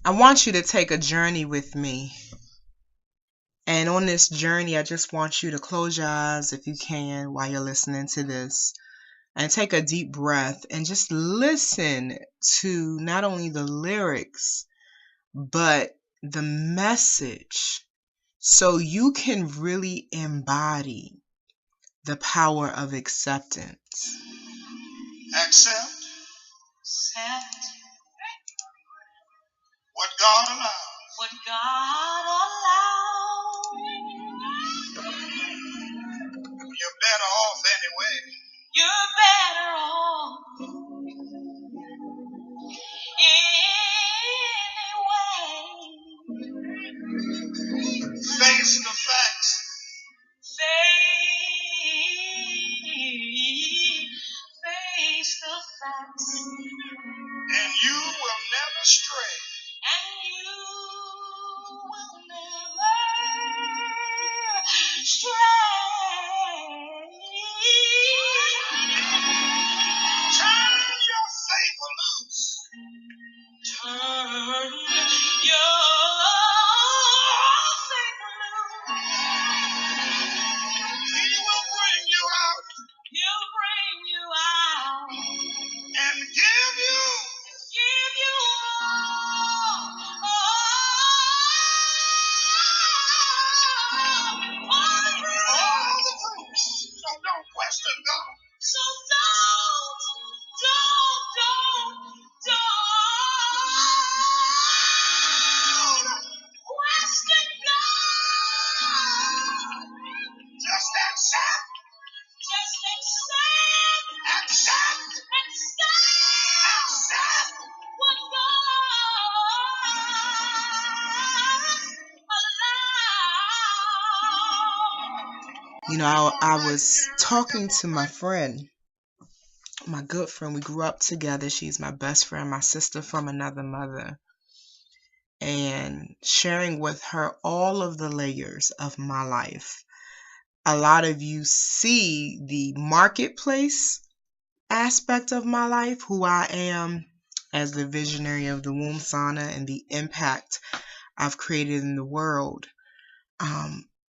I want you to take a journey with me. And on this journey, I just want you to close your eyes if you can while you're listening to this. And take a deep breath and just listen to not only the lyrics, but the message, so you can really embody the power of acceptance. Accept what God allows. What God allows. You're better off anyway. You're better off anyway. Face the facts. Face the facts. And you will never stray. And you will never stray. Turn your faith loose. Turn your faith loose. He will bring you out. He'll bring you out And give you all the fruits. So don't question God. So don't question God. Just accept. Just accept what God allows. You know, I was talking to my friend, my good friend. We grew up together. She's my best friend, my sister from another mother. And sharing with her all of the layers of my life. A lot of you see the marketplace aspect of my life, who I am as the visionary of the womb sauna and the impact I've created in the world.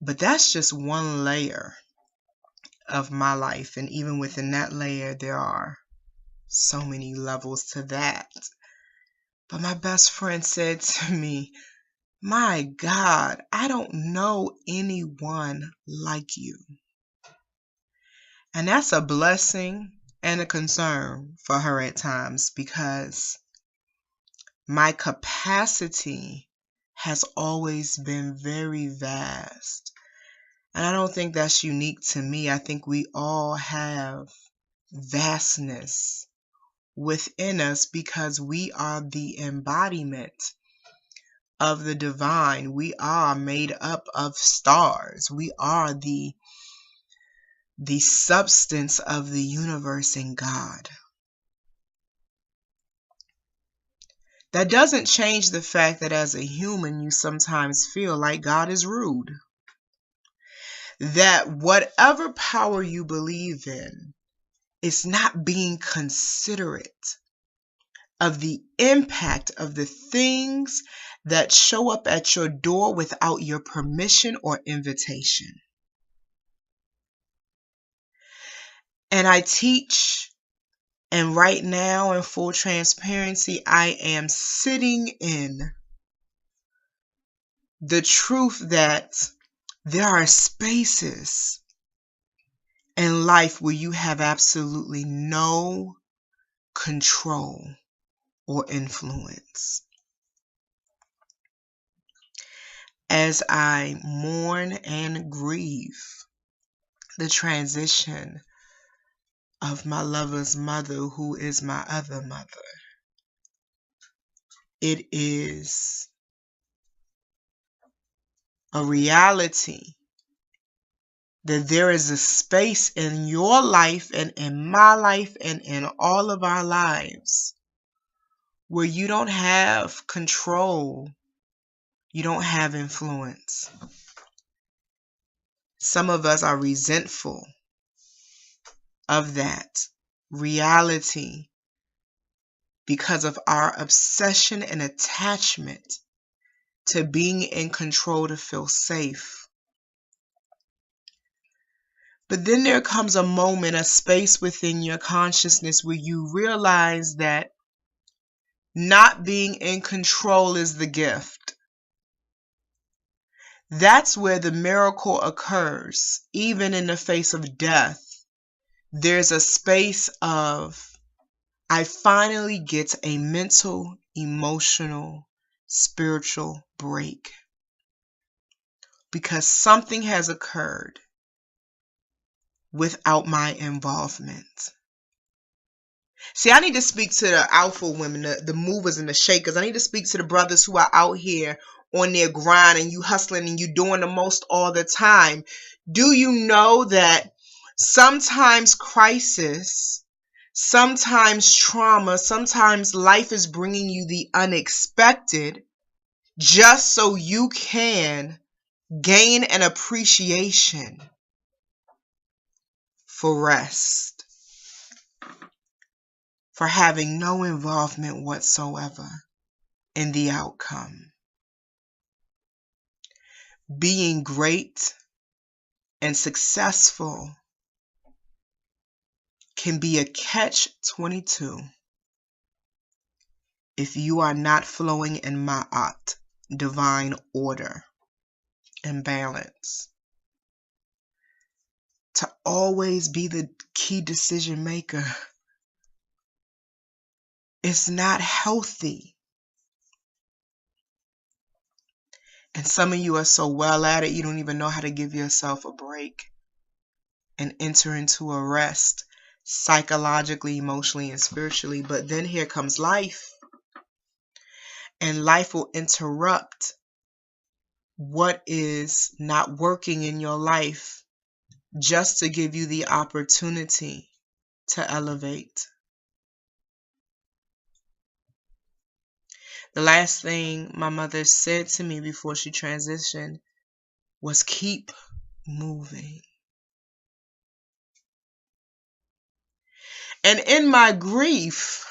But that's just one layer of my life. And even within that layer, there are so many levels to that. But my best friend said to me, "My God, I don't know anyone like you." And that's a blessing and a concern for her at times, because my capacity has always been very vast. And I don't think that's unique to me. I think we all have vastness within us because we are the embodiment of the divine. We are made up of stars. We are the substance of the universe and God. That doesn't change the fact that as a human, you sometimes feel like God is rude. That whatever power you believe in is not being considerate of the impact of the things that show up at your door without your permission or invitation. And I teach, and right now, in full transparency, I am sitting in the truth that there are spaces in life where you have absolutely no control or influence. As I mourn and grieve the transition of my lover's mother, who is my other mother, it is a reality that there is a space in your life and in my life and in all of our lives where you don't have control, you don't have influence. Some of us are resentful of that reality because of our obsession and attachment to being in control to feel safe. But then there comes a moment, a space within your consciousness where you realize that not being in control is the gift. That's where the miracle occurs. Even in the face of death, there's a space of, I finally get a mental, emotional, spiritual break. Because something has occurred without my involvement. See, I need to speak to the alpha women, the movers and the shakers. I need to speak to the brothers who are out here on their grind and you hustling and you doing the most all the time. Do you know that sometimes crisis, sometimes trauma, sometimes life is bringing you the unexpected just so you can gain an appreciation for rest, for having no involvement whatsoever in the outcome. Being great and successful can be a catch-22 if you are not flowing in ma'at, divine order and balance. To always be the key decision maker, it's not healthy. And some of you are so well at it, you don't even know how to give yourself a break and enter into a rest psychologically, emotionally, and spiritually. But then here comes life. And life will interrupt what is not working in your life just to give you the opportunity to elevate. The last thing my mother said to me before she transitioned was keep moving. And in my grief,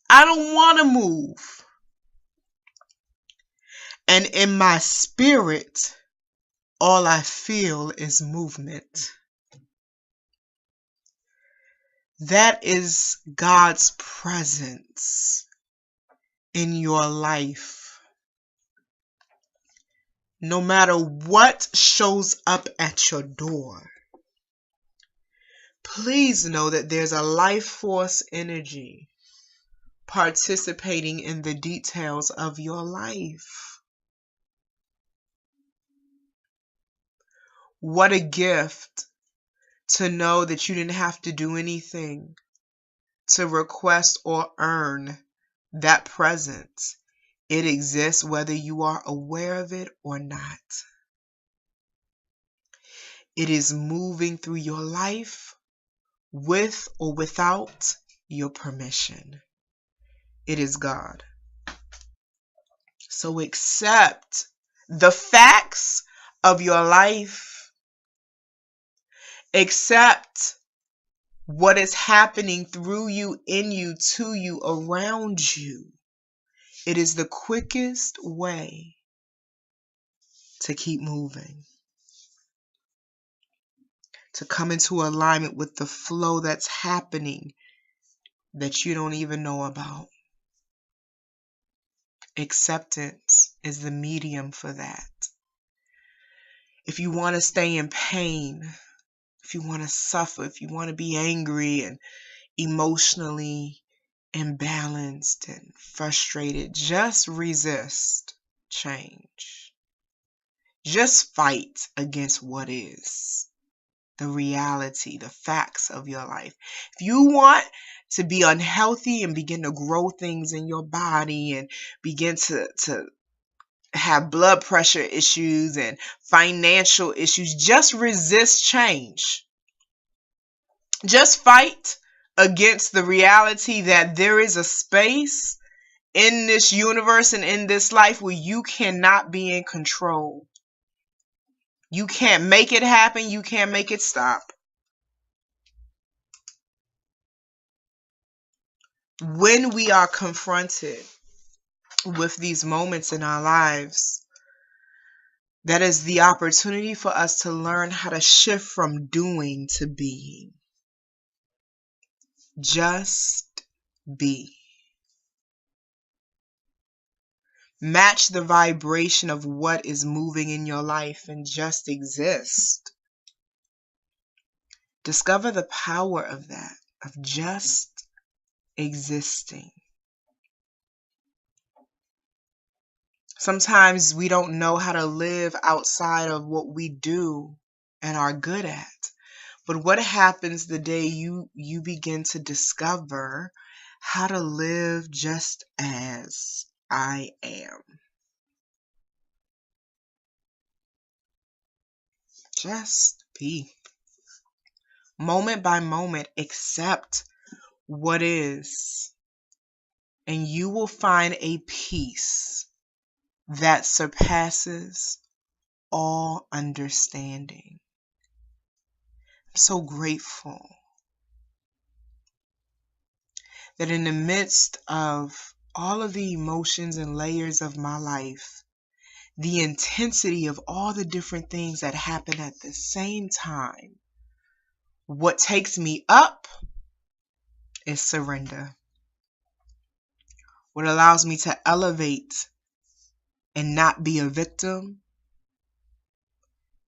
I don't want to move. And in my spirit, all I feel is movement. That is God's presence in your life. No matter what shows up at your door, please know that there's a life force energy participating in the details of your life. What a gift to know that you didn't have to do anything to request or earn that presence. It exists whether you are aware of it or not. It is moving through your life with or without your permission. It is God. So accept the facts of your life. Accept what is happening through you, in you, to you, around you. It is the quickest way to keep moving, to come into alignment with the flow that's happening that you don't even know about. Acceptance is the medium for that. If you want to stay in pain, if you want to suffer, if you want to be angry and emotionally imbalanced and frustrated, just resist change. Just fight against what is the reality, the facts of your life. If you want to be unhealthy and begin to grow things in your body and begin to have blood pressure issues and financial issues, just resist change. Just fight against the reality that there is a space in this universe and in this life where you cannot be in control. You can't make it happen. You can't make it stop. When we are confronted with these moments in our lives, that is the opportunity for us to learn how to shift from doing to being. Just be. Match the vibration of what is moving in your life and just exist. Discover the power of that, of just existing. Sometimes we don't know how to live outside of what we do and are good at. But what happens the day you begin to discover how to live just as I am? Just be. Moment by moment, accept what is. And you will find a peace that surpasses all understanding. I'm so grateful that in the midst of all of the emotions and layers of my life, the intensity of all the different things that happen at the same time, what takes me up is surrender. What allows me to elevate and not be a victim,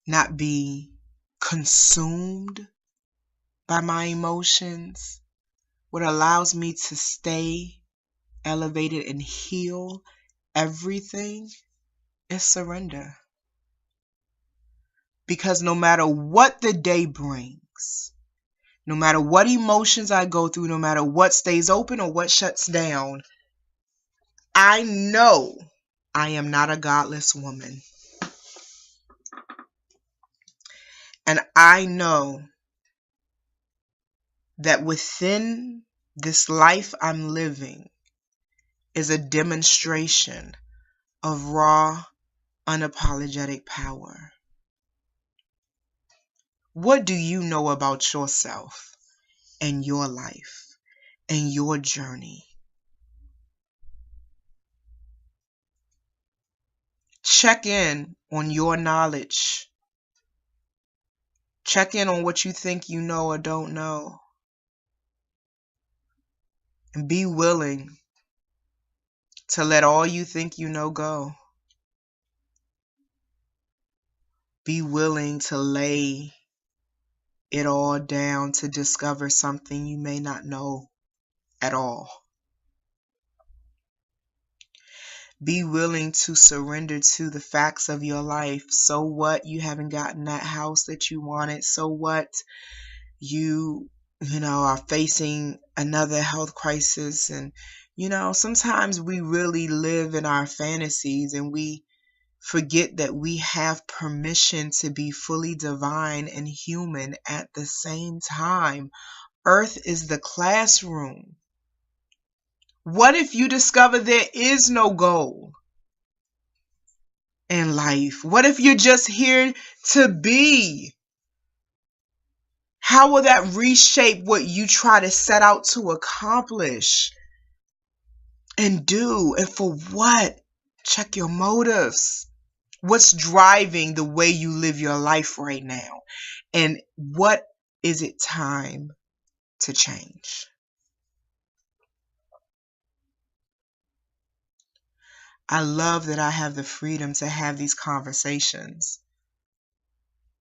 not be consumed by my emotions, what allows me to stay elevated and heal everything is surrender. Because no matter what the day brings, no matter what emotions I go through, no matter what stays open or what shuts down, I know I am not a godless woman. And I know that within this life I'm living is a demonstration of raw, unapologetic power. What do you know about yourself and your life and your journey? Check in on your knowledge. Check in on what you think you know or don't know. And be willing to let all you think you know go. Be willing to lay it all down to discover something you may not know at all. Be willing to surrender to the facts of your life. So what? You haven't gotten that house that you wanted. So what? You are facing another health crisis. And, sometimes we really live in our fantasies and we forget that we have permission to be fully divine and human at the same time. Earth is the classroom. What if you discover there is no goal in life? What if you're just here to be? How will that reshape what you try to set out to accomplish and do? And for what? Check your motives. What's driving the way you live your life right now? And what is it time to change? I love that I have the freedom to have these conversations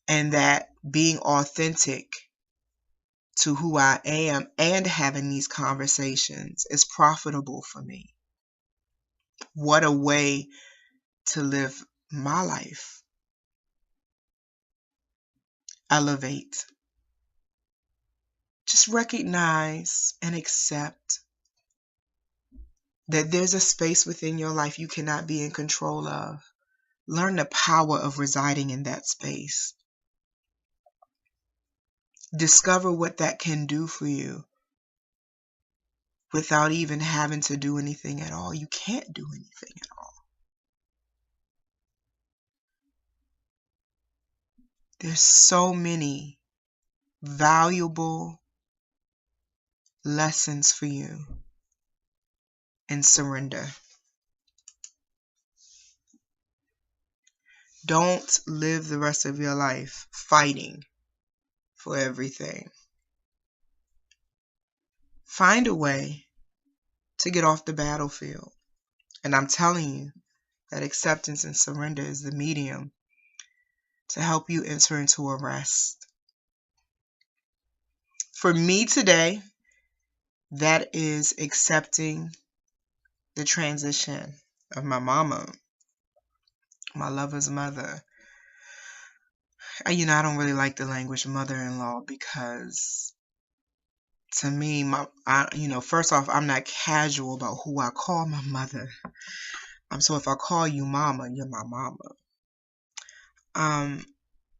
and that being authentic to who I am and having these conversations is profitable for me. What a way to live my life. Elevate. Just recognize and accept that there's a space within your life you cannot be in control of. Learn the power of residing in that space. Discover what that can do for you without even having to do anything at all. You can't do anything at all. There's so many valuable lessons for you and surrender. Don't live the rest of your life fighting for everything. Find a way to get off the battlefield. And I'm telling you that acceptance and surrender is the medium to help you enter into a rest. For me today, that is accepting the transition of my mama, my lover's mother. I don't really like the language mother-in-law because to me, first off, I'm not casual about who I call my mother. So if I call you mama, you're my mama.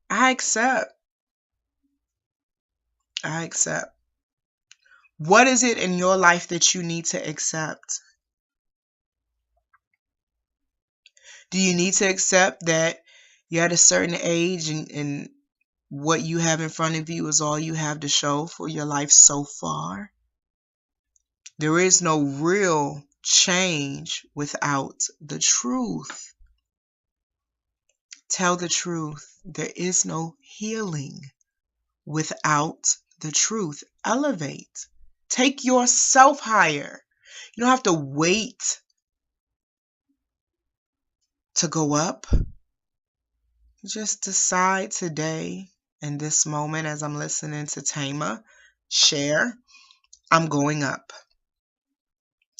I accept. What is it in your life that you need to accept? Do you need to accept that you're at a certain age and what you have in front of you is all you have to show for your life so far? There is no real change without the truth. Tell the truth. There is no healing without the truth. Elevate. Take yourself higher. You don't have to wait to go up. Just decide today, in this moment, as I'm listening to Tama share, I'm going up.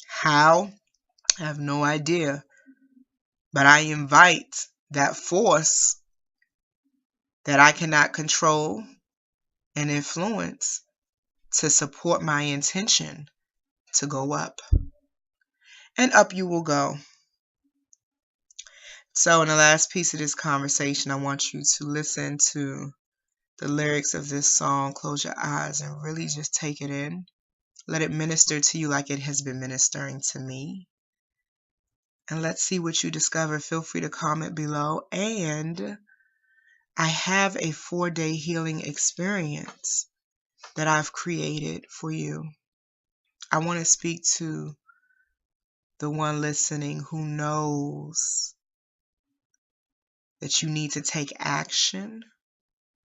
How? I have no idea. But I invite that force that I cannot control and influence to support my intention to go up. And up you will go. So in the last piece of this conversation, I want you to listen to the lyrics of this song. Close your eyes and really just take it in. Let it minister to you like it has been ministering to me. And let's see what you discover. Feel free to comment below. And I have a 4-day healing experience that I've created for you. I want to speak to the one listening who knows that you need to take action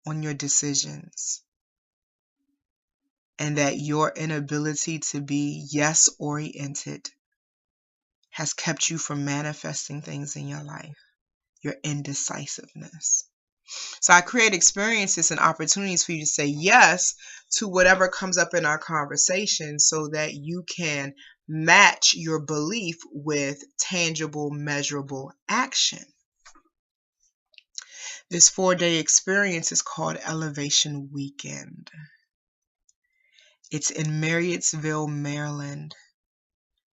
on your decisions, and that your inability to be yes-oriented has kept you from manifesting things in your life, your indecisiveness. So I create experiences and opportunities for you to say yes to whatever comes up in our conversation so that you can match your belief with tangible, measurable action. This 4-day experience is called Elevation Weekend. It's in Marriottsville, Maryland.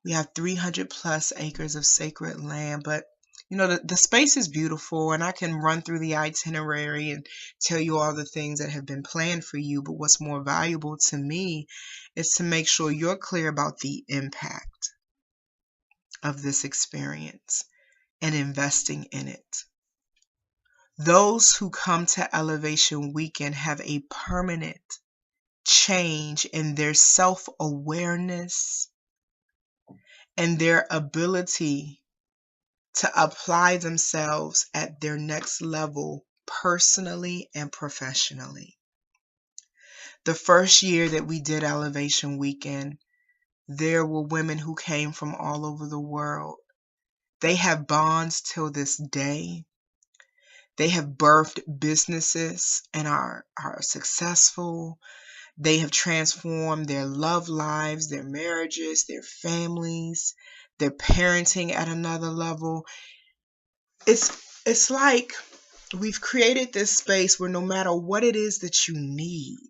We have 300 plus acres of sacred land, but the space is beautiful, and I can run through the itinerary and tell you all the things that have been planned for you. But what's more valuable to me is to make sure you're clear about the impact of this experience and investing in it. Those who come to Elevation Weekend have a permanent change in their self-awareness and their ability to apply themselves at their next level personally and professionally. The first year that we did Elevation Weekend, there were women who came from all over the world. They have bonds till this day. They have birthed businesses and are successful. They have transformed their love lives, their marriages, their families, their parenting at another level. It's like we've created this space where no matter what it is that you need,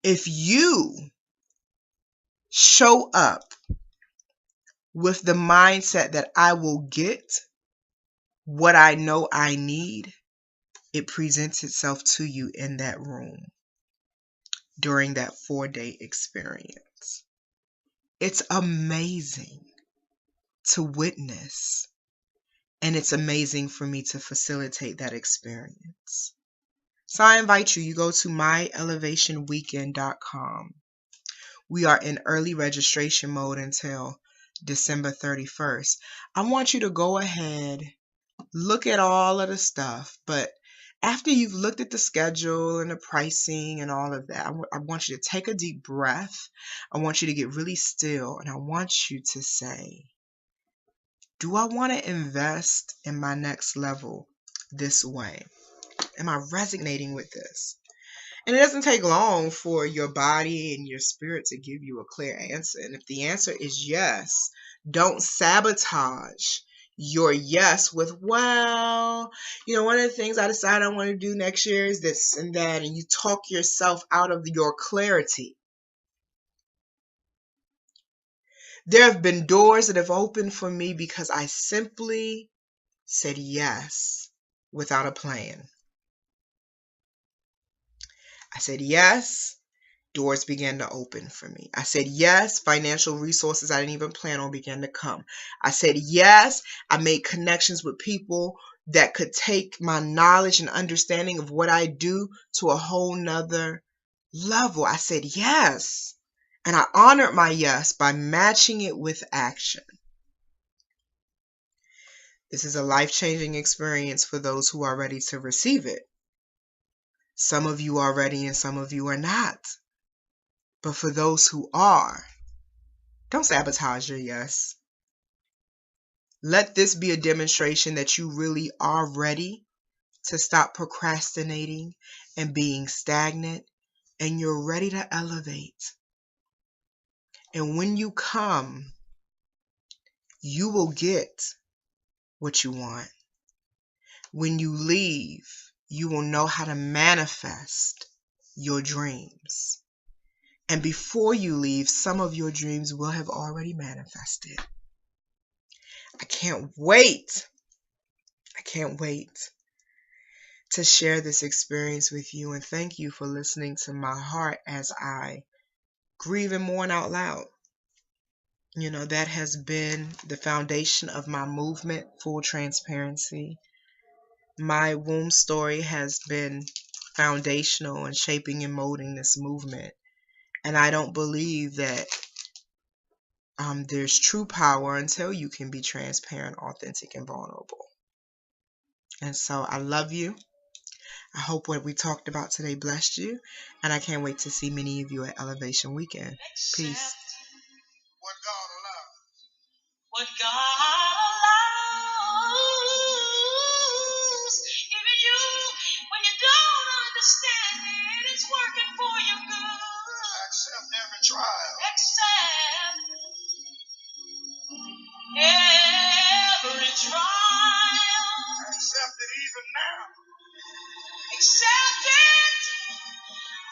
if you show up with the mindset that I will get what I know I need, it presents itself to you in that room during that 4-day experience. It's amazing to witness, and it's amazing for me to facilitate that experience. So I invite you, go to myelevationweekend.com. We are in early registration mode until December 31st. I want you to go ahead, look at all of the stuff, but after you've looked at the schedule and the pricing and all of that, I want you to take a deep breath. I want you to get really still, and I want you to say, do I want to invest in my next level this way? Am I resonating with this? And it doesn't take long for your body and your spirit to give you a clear answer. And if the answer is yes, don't sabotage your yes with, well, one of the things I decided I want to do next year is this and that. And you talk yourself out of your clarity. There have been doors that have opened for me because I simply said yes without a plan. I said yes, doors began to open for me. I said yes, financial resources I didn't even plan on began to come. I said yes, I made connections with people that could take my knowledge and understanding of what I do to a whole nother level. I said yes, and I honored my yes by matching it with action. This is a life-changing experience for those who are ready to receive it. Some of you are ready and some of you are not. But for those who are, don't sabotage your yes. Let this be a demonstration that you really are ready to stop procrastinating and being stagnant, and you're ready to elevate. And when you come, you will get what you want. When you leave, you will know how to manifest your dreams. And before you leave, some of your dreams will have already manifested. I can't wait. I can't wait to share this experience with you, and thank you for listening to my heart as I grieve and mourn out loud. That has been the foundation of my movement, full transparency. My womb story has been foundational in shaping and molding this movement. And I don't believe that there's true power until you can be transparent, authentic, and vulnerable. And so I love you. I hope what we talked about today blessed you. And I can't wait to see many of you at Elevation Weekend. Peace. What God allows. What God allows, even you, when you don't understand it, it's working for your good. Accept every trial. Accept every trial. Accept it even now. Accept it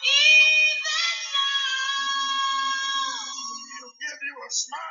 even now. He'll give you a smile.